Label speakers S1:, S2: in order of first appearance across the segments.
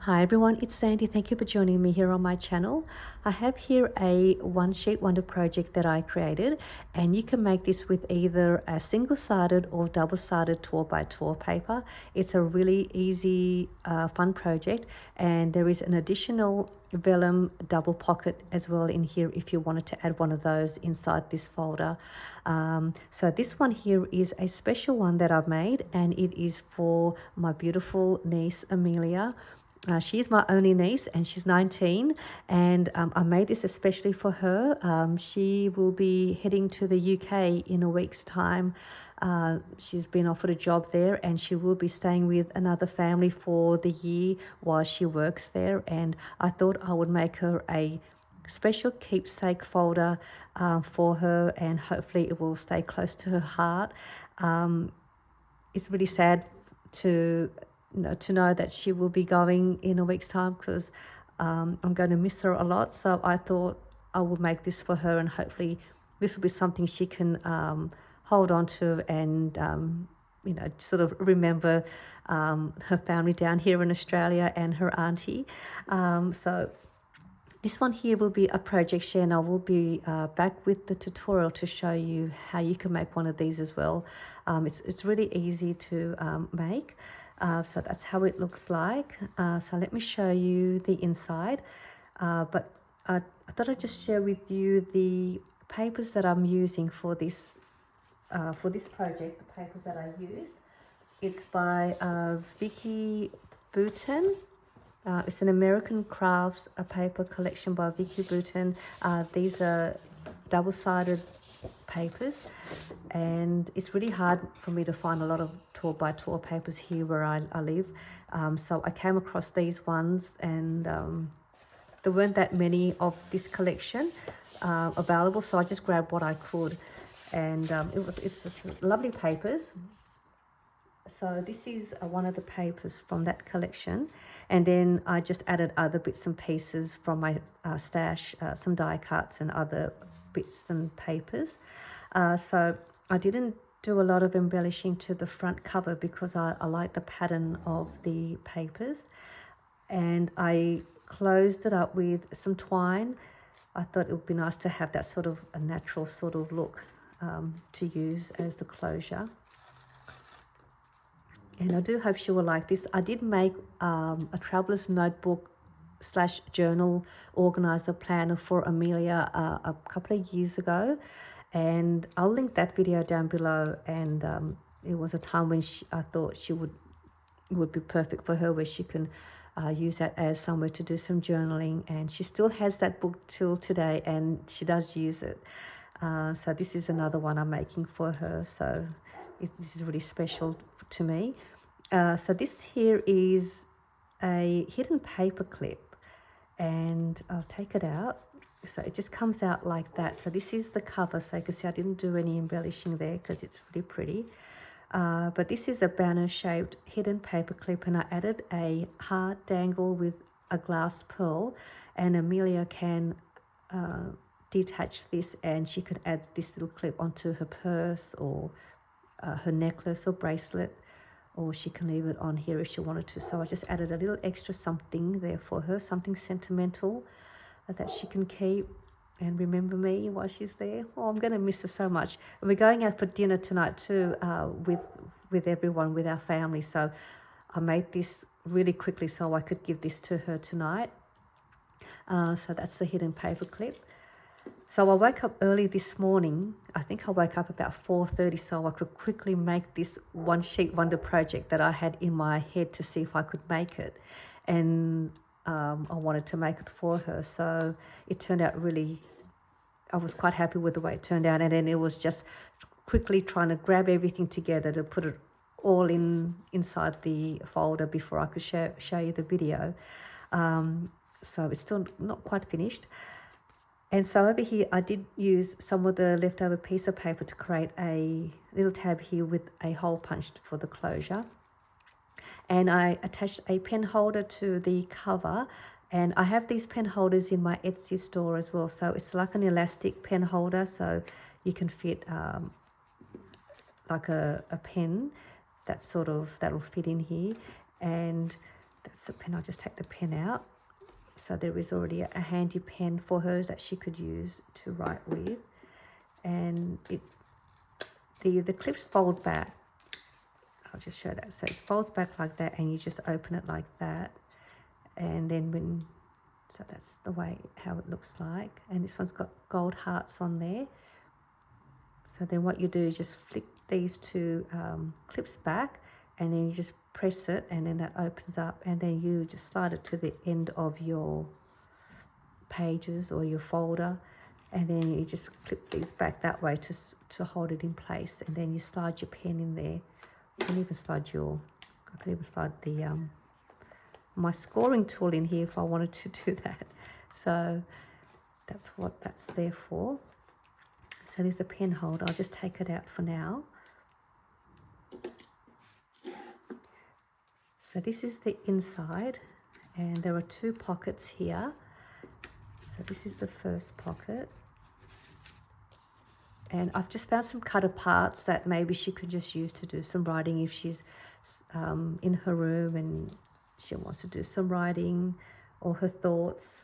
S1: Hi everyone, it's Sandy. Thank you for joining me here on my channel. I have here a one sheet wonder project that I created, and you can make this with either a single-sided or double-sided 12x12 paper. It's a really easy, fun project, and there is an additional vellum double pocket as well in here if you wanted to add one of those inside this folder. So this one here is a special one that I've made, and it is for my beautiful niece Amelia. She is my only niece and she's 19, and I made this especially for her. She will be heading to the UK in a week's time. She's been offered a job there and she will be staying with another family for the year while she works there, and I thought I would make her a special keepsake folder for her, and hopefully it will stay close to her heart. It's really sad to know that she will be going in a week's time, because I'm going to miss her a lot. So I thought I would make this for her, and hopefully this will be something she can hold on to and sort of remember her family down here in Australia and her auntie. So this one here will be a project share, and I will be back with the tutorial to show you how you can make one of these as well. It's really easy to make. So that's how it looks like. So let me show you the inside. But I thought I'd just share with you the papers that I'm using for this project, the papers that I used. It's by Vicky Boutin. It's an American Crafts paper collection by Vicky Boutin. These are double-sided papers, and it's really hard for me to find a lot of 12x12 papers here where I live. So I came across these ones, and there weren't that many of this collection available, so I just grabbed what I could, and it's lovely papers. So this is one of the papers from that collection, and then I just added other bits and pieces from my stash, some die cuts and other bits and papers. So I didn't do a lot of embellishing to the front cover because I like the pattern of the papers, and I closed it up with some twine. I thought it would be nice to have that sort of a natural sort of look to use as the closure. And I do hope she will like this. I did make a traveler's notebook / journal organizer planner for Amelia a couple of years ago, and I'll link that video down below. And it was a time when I thought it would be perfect for her, where she can use that as somewhere to do some journaling, and she still has that book till today and she does use it. So this is another one I'm making for her, so this is really special to me. So this here is a hidden paper clip, and I'll take it out. So it just comes out like that. So this is the cover, so you can see I didn't do any embellishing there because it's really pretty. But this is a banner shaped hidden paper clip, and I added a heart dangle with a glass pearl, and Amelia can detach this, and she could add this little clip onto her purse or her necklace or bracelet, or she can leave it on here if she wanted to. So I just added a little extra something there for her, something sentimental that she can keep and remember me while she's there. Oh, I'm going to miss her so much. And we're going out for dinner tonight too, with everyone, with our family. So I made this really quickly so I could give this to her tonight. So that's the hidden paper clip. So I woke up early this morning. I think I woke up about 4:30 so I could quickly make this one sheet wonder project that I had in my head to see if I could make it. And I wanted to make it for her. So it turned out I was quite happy with the way it turned out. And then it was just quickly trying to grab everything together to put it all inside the folder before I could show you the video. So it's still not quite finished. And so over here, I did use some of the leftover piece of paper to create a little tab here with a hole punched for the closure. And I attached a pen holder to the cover, and I have these pen holders in my Etsy store as well. So it's like an elastic pen holder, so you can fit like a pen that'll fit in here. And that's a pen. I'll just take the pen out. So there is already a handy pen for her that she could use to write with. And the clips fold back. I'll just show that. So it folds back like that, and you just open it like that. And then so that's the way how it looks like. And this one's got gold hearts on there. So then what you do is just flick these two clips back, and then you just press it, and then that opens up, and then you just slide it to the end of your pages or your folder, and then you just clip these back that way to hold it in place, and then you slide your pen in there. I can even slide the my scoring tool in here if I wanted to do that. So that's what that's there for. So there's a pen holder. I'll just take it out for now. So this is the inside, and there are two pockets here. So this is the first pocket. And I've just found some cut parts that maybe she could just use to do some writing if she's in her room and she wants to do some writing, or her thoughts,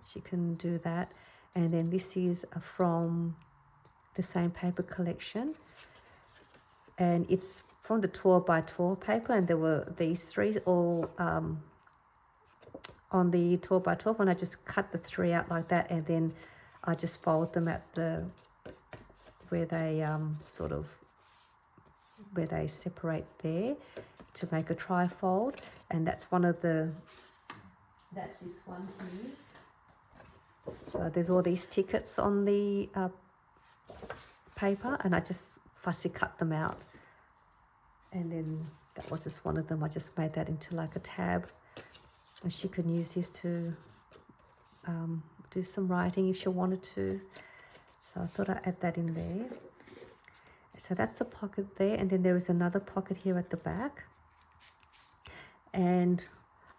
S1: she can do that. And then this is from the same paper collection, and it's from the 12 by 12 paper, and there were these three all on the 12 by 12, and I just cut the three out like that, and then I just fold them at the where they where they separate there to make a trifold. And that's that's this one here. So there's all these tickets on the paper, and I just fussy cut them out, and then that was just one of them. I just made that into like a tab, and she can use this to do some writing if she wanted to. So I thought I'd add that in there. So that's the pocket there, and then there is another pocket here at the back. And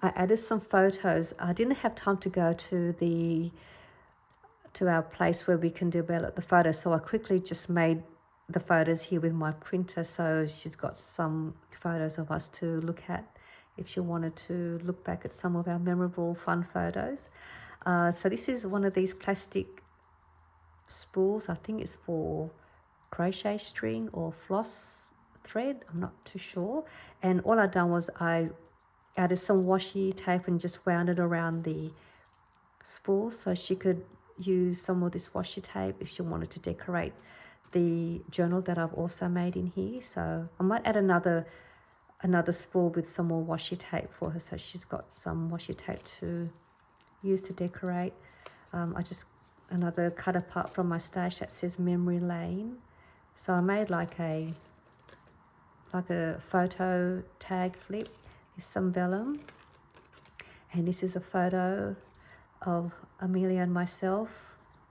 S1: I added some photos. I didn't have time to go to our place where we can develop the photos, so I quickly just made the photos here with my printer. So she's got some photos of us to look at if she wanted to look back at some of our memorable fun photos. So this is one of these plastic spools. I think it's for crochet string or floss thread, I'm not too sure. And all I done was I added some washi tape and just wound it around the spool, so she could use some of this washi tape if she wanted to decorate the journal that I've also made in here. So I might add another spool with some more washi tape for her, so she's got some washi tape to use to decorate. I just another cut apart from my stash that says Memory Lane. So I made like a photo tag flip with some vellum, and this is a photo of Amelia and myself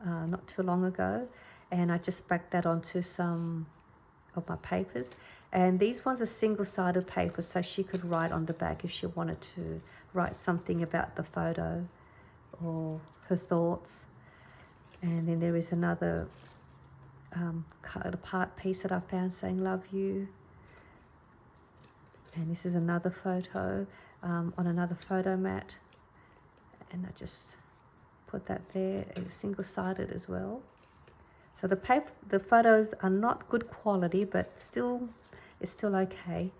S1: not too long ago, and I just backed that onto some of my papers. And these ones are single-sided paper, so she could write on the back if she wanted to write something about the photo or her thoughts. And then there is another cut apart piece that I found saying love you. And this is another photo on another photo mat, and I just put that there. It's single-sided as well. So the photos are not good quality, but it's still okay.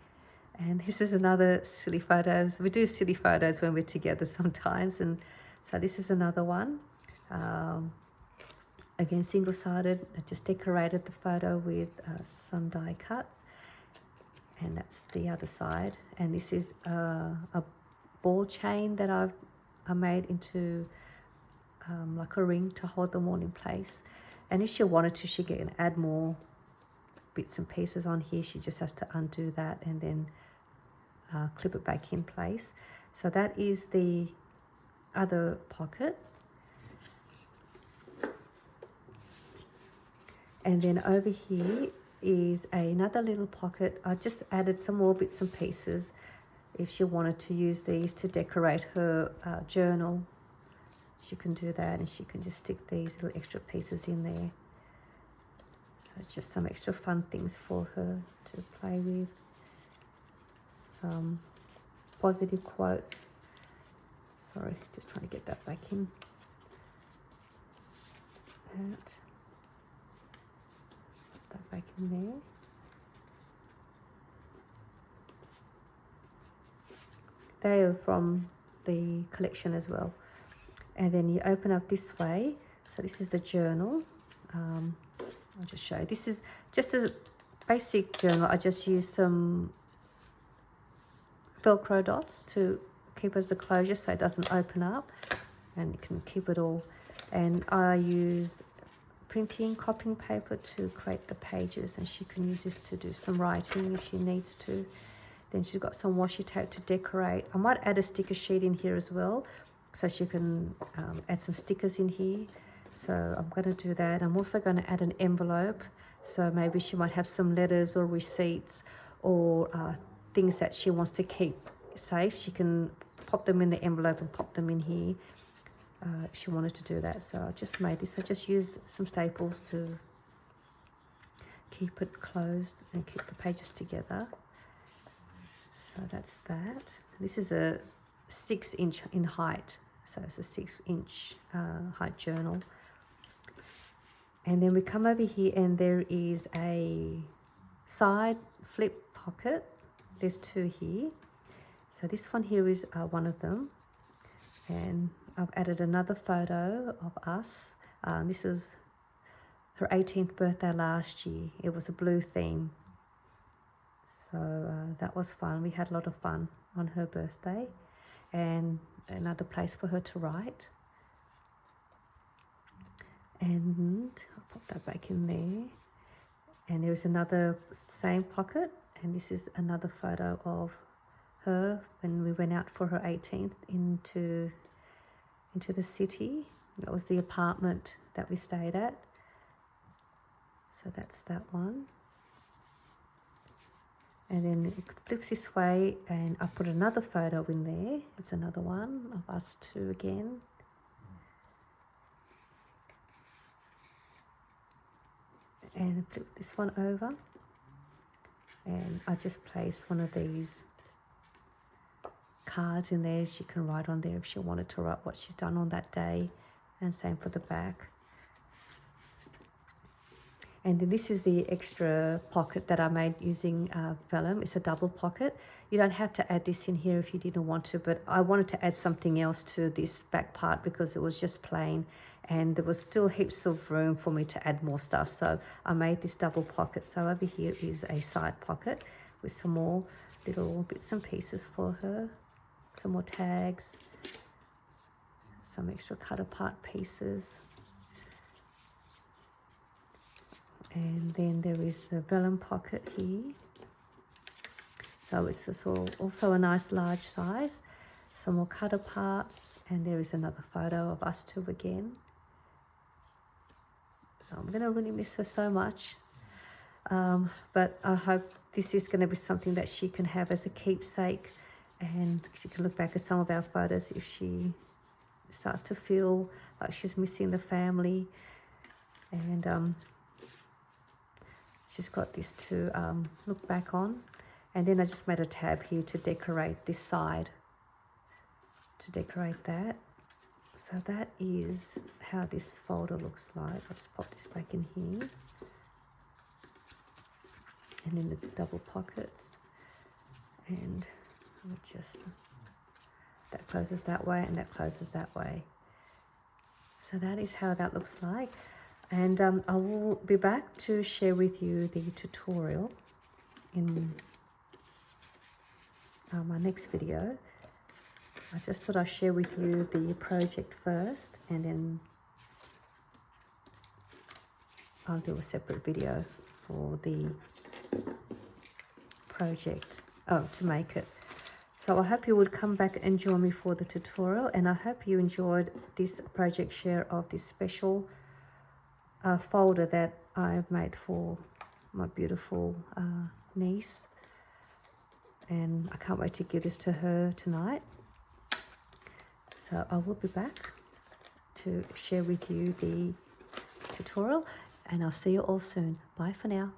S1: And this is another silly photos. We do silly photos when we're together sometimes, and so this is another one. Again, single-sided. I just decorated the photo with some die cuts, and that's the other side. And this is a ball chain that I made into like a ring to hold them all in place. And if she wanted to, she can add more bits and pieces on here. She just has to undo that and then clip it back in place. So that is the other pocket. And then over here is another little pocket. I just added some more bits and pieces if she wanted to use these to decorate her journal. She can do that, and she can just stick these little extra pieces in there. So just some extra fun things for her to play with. Some positive quotes Sorry, just trying to get that back in. Put that back in there. They are from the collection as well. And then you open up this way. So this is the journal. I'll just show you. This is just a basic journal. I just use some Velcro dots to keep as the closure so it doesn't open up, and you can keep it all. And I use printing copying paper to create the pages, and she can use this to do some writing if she needs to. Then she's got some washi tape to decorate. I might add a sticker sheet in here as well, so she can add some stickers in here. So I'm going to do that. I'm also going to add an envelope, so maybe she might have some letters or receipts or things that she wants to keep safe. She can pop them in the envelope and pop them in here if she wanted to do that. So I just made this. I just used some staples to keep it closed and keep the pages together. So that's that. This is a 6-inch in height, so it's a 6-inch height journal. And then we come over here and there is a side flip pocket. There's 2 here. So this one here is one of them. And I've added another photo of us. This is her 18th birthday last year. It was a blue theme. So that was fun. We had a lot of fun on her birthday. And another place for her to write. And I'll pop that back in there. And there is another same pocket. And this is another photo of her when we went out for her 18th into the city. That was the apartment that we stayed at. So that's that one. And then it flips this way, and I put another photo in there. It's another one of us 2 again. And flip this one over. And I just placed one of these cards in there. She can write on there if she wanted to write what she's done on that day. And same for the back. And then this is the extra pocket that I made using Vellum. It's a double pocket. You don't have to add this in here if you didn't want to, but I wanted to add something else to this back part because it was just plain and there was still heaps of room for me to add more stuff. So I made this double pocket. So over here is a side pocket with some more little bits and pieces for her. Some more tags, some extra cut apart pieces. And then there is the vellum pocket here. So it's also a nice large size. Some more cut aparts, and there is another photo of us 2 again. So I'm gonna really miss her so much. But I hope this is gonna be something that she can have as a keepsake, and she can look back at some of our photos if she starts to feel like she's missing the family. And she's got this to look back on. And then I just made a tab here to decorate this side, to decorate that. So that is how this folder looks like. I'll just pop this back in here. And then the double pockets. And I'll just, that closes that way and that closes that way. So that is how that looks like. And I will be back to share with you the tutorial in my next video. I just thought I'd share with you the project first, and then I'll do a separate video for the project, to make it. So I hope you would come back and join me for the tutorial, and I hope you enjoyed this project share of this special folder that I've made for my beautiful niece, and I can't wait to give this to her tonight. So I will be back to share with you the tutorial, and I'll see you all soon. Bye for now.